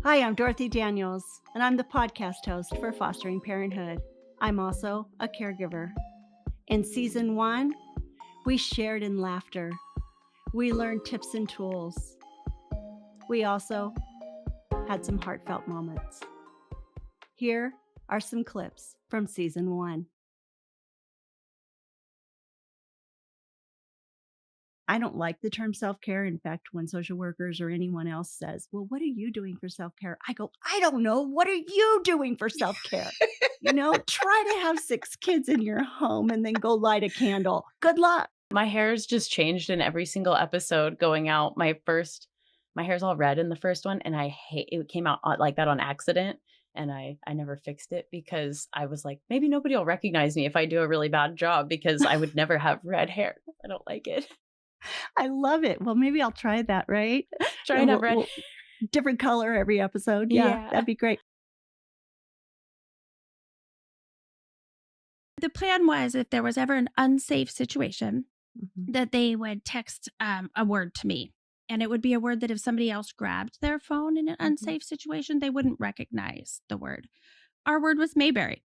Hi, I'm Dorothy Daniels, and I'm the podcast host for Fostering Parenthood. I'm also a caregiver. In season 1, we shared in laughter. We learned tips and tools. We also had some heartfelt moments. Here are some clips from season 1. I don't like the term self-care. In fact, when social workers or anyone else says, well, what are you doing for self-care? I go, I don't know. What are you doing for self-care? Try to have 6 kids in your home and then go light a candle. Good luck. My hair's just changed in every single episode going out. My hair's all red in the first one, and I hate it came out like that on accident, and I never fixed it because I was like, maybe nobody will recognize me if I do a really bad job because I would never have red hair. I don't like it. I love it. Well, maybe I'll try that, right? Try and have red. Different color every episode. Yeah, Yeah. that'd be great. The plan was if there was ever an unsafe situation, Mhm. that they would text a word to me. And it would be a word that if somebody else grabbed their phone in an unsafe situation, they wouldn't recognize the word. Our word was Mayberry.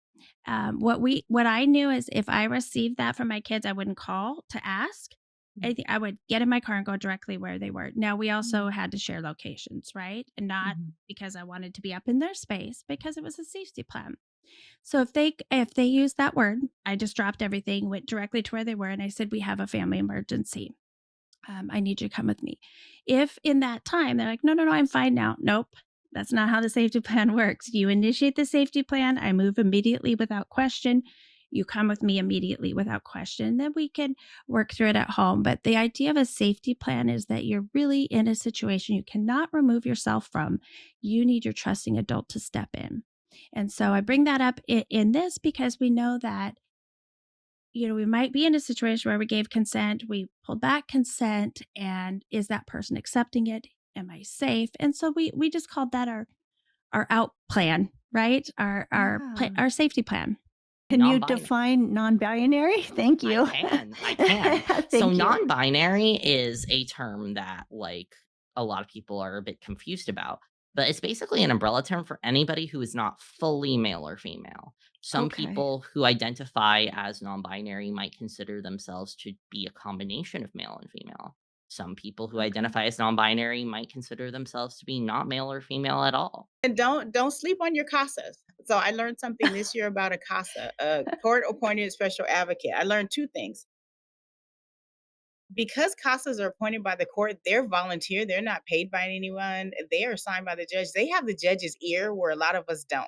What I knew is if I received that from my kids, I wouldn't call to ask. I would get in my car and go directly where they were. Now we also had to share locations, right? And not because I wanted to be up in their space, because it was a safety plan. So if they used that word, I just dropped everything, went directly to where they were, and I said, "We have a family emergency. I need you to come with me." If in that time they're like, "No, no, no, I'm fine now." Nope, that's not how the safety plan works. You initiate the safety plan. I move immediately without question. You come with me immediately without question. Then we can work through it at home. But the idea of a safety plan is that you're really in a situation you cannot remove yourself from. You need your trusting adult to step in. And so I bring that up in this because we know that, we might be in a situation where we gave consent, we pulled back consent, and is that person accepting it? Am I safe? And so we just called that our out plan, right? Our safety plan. Can you Non-binary. define non-binary? Thank you. I can. So Thank you. non-binary is a term that a lot of people are a bit confused about, but it's basically an umbrella term for anybody who is not fully male or female. Some Okay. people who identify as non-binary might consider themselves to be a combination of male and female. Some people who identify as non-binary might consider themselves to be not male or female at all. And don't sleep on your CASAs. So I learned something this year about a CASA, a court-appointed special advocate. I learned 2 things. Because CASAs are appointed by the court, they're volunteer, they're not paid by anyone, they are assigned by the judge. They have the judge's ear where a lot of us don't.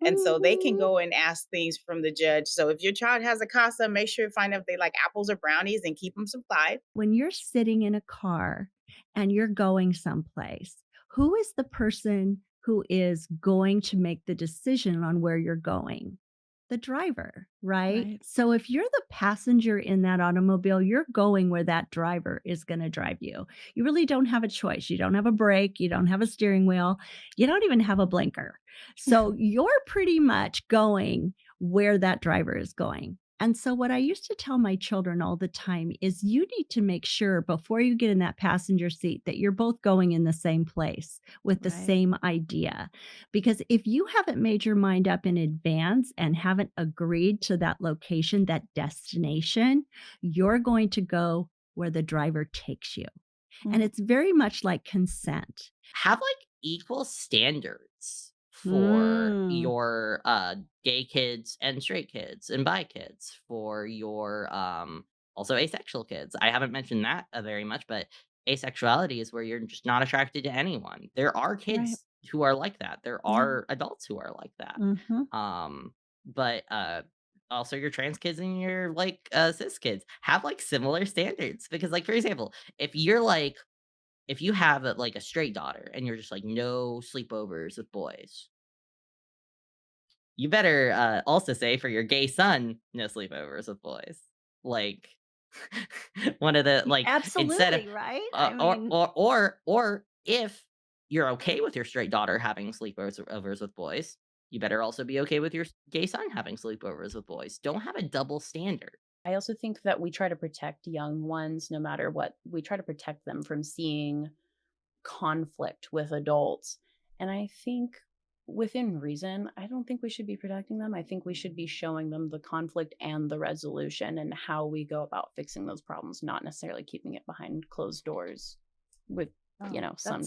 And so they can go and ask things from the judge. So if your child has a CASA, make sure to find out if they like apples or brownies and keep them supplied. When you're sitting in a car and you're going someplace, who is the person who is going to make the decision on where you're going? The driver, right? Right. So if you're the passenger in that automobile, you're going where that driver is going to drive you. You really don't have a choice. You don't have a brake, you don't have a steering wheel, you don't even have a blinker. So you're pretty much going where that driver is going. And so, what I used to tell my children all the time is you need to make sure before you get in that passenger seat that you're both going in the same place with the Right. same idea. Because if you haven't made your mind up in advance and haven't agreed to that location, that destination, you're going to go where the driver takes you. And it's very much like consent. Have equal standards for Mm. your gay kids and straight kids and bi kids, for your also asexual kids. I haven't mentioned that very much, but asexuality is where you're just not attracted to anyone. There are Right. kids who are like that. There Yeah. are adults who are like that. Mhm. But also your trans kids and your cis kids have similar standards, because for example, if you have a straight daughter and you're just no sleepovers with boys, you better also say for your gay son, no sleepovers with boys. Like one of the instead of Absolutely, right? I mean, or if you're okay with your straight daughter having sleepovers with boys, you better also be okay with your gay son having sleepovers with boys. Don't have a double standard. I also think that we try to protect young ones no matter what. We try to protect them from seeing conflict with adults. And I think within reason, I don't think we should be protecting them. I think we should be showing them the conflict and the resolution and how we go about fixing those problems, not necessarily keeping it behind closed doors with, Oh, that's some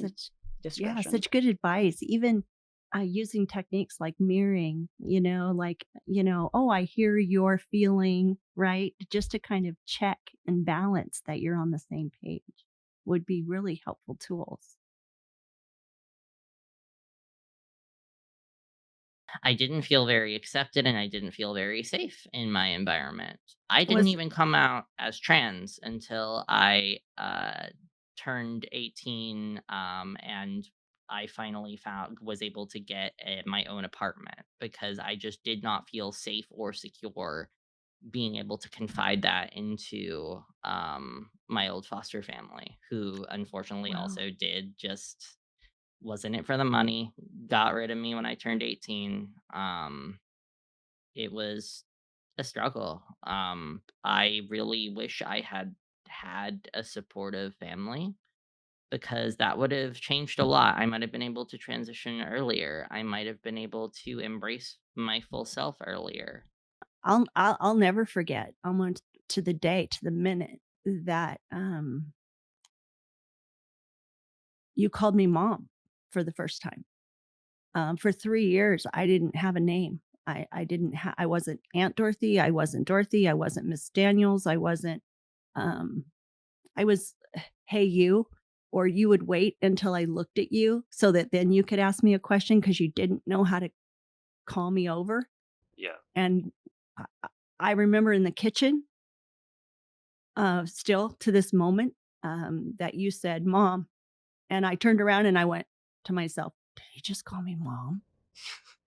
discretion. such good advice. Even using techniques like mirroring, oh, I hear you're feeling, right? Just to kind of check and balance that you're on the same page would be really helpful tools. I didn't feel very accepted and I didn't feel very safe in my environment. I didn't Was even come out as trans until I turned 18, and I finally found was able to get my own apartment because I just did not feel safe or secure being able to confide that into my old foster family, who unfortunately Wow. also did just was in it for the money, got rid of me when I turned 18. It was a struggle. I really wish I had had a supportive family because that would have changed a lot. I might have been able to transition earlier. I might have been able to embrace my full self earlier. I'll never forget almost to the day, to the minute that you called me mom for the first time. For 3 years, I didn't have a name. I wasn't Aunt Dorothy, I wasn't Dorothy, I wasn't Miss Daniels, um, I was, "Hey, you," or you would wait until I looked at you so that then you could ask me a question because you didn't know how to call me over, Yeah. and I remember in the kitchen, still to this moment, that you said, "Mom," and I turned around and I went to myself, "Did he just call me mom?"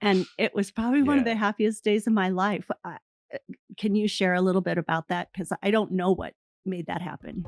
And it was probably one of the Yeah. happiest days of my life. Uh, can you share a little bit about that? Because I don't know what made that happen.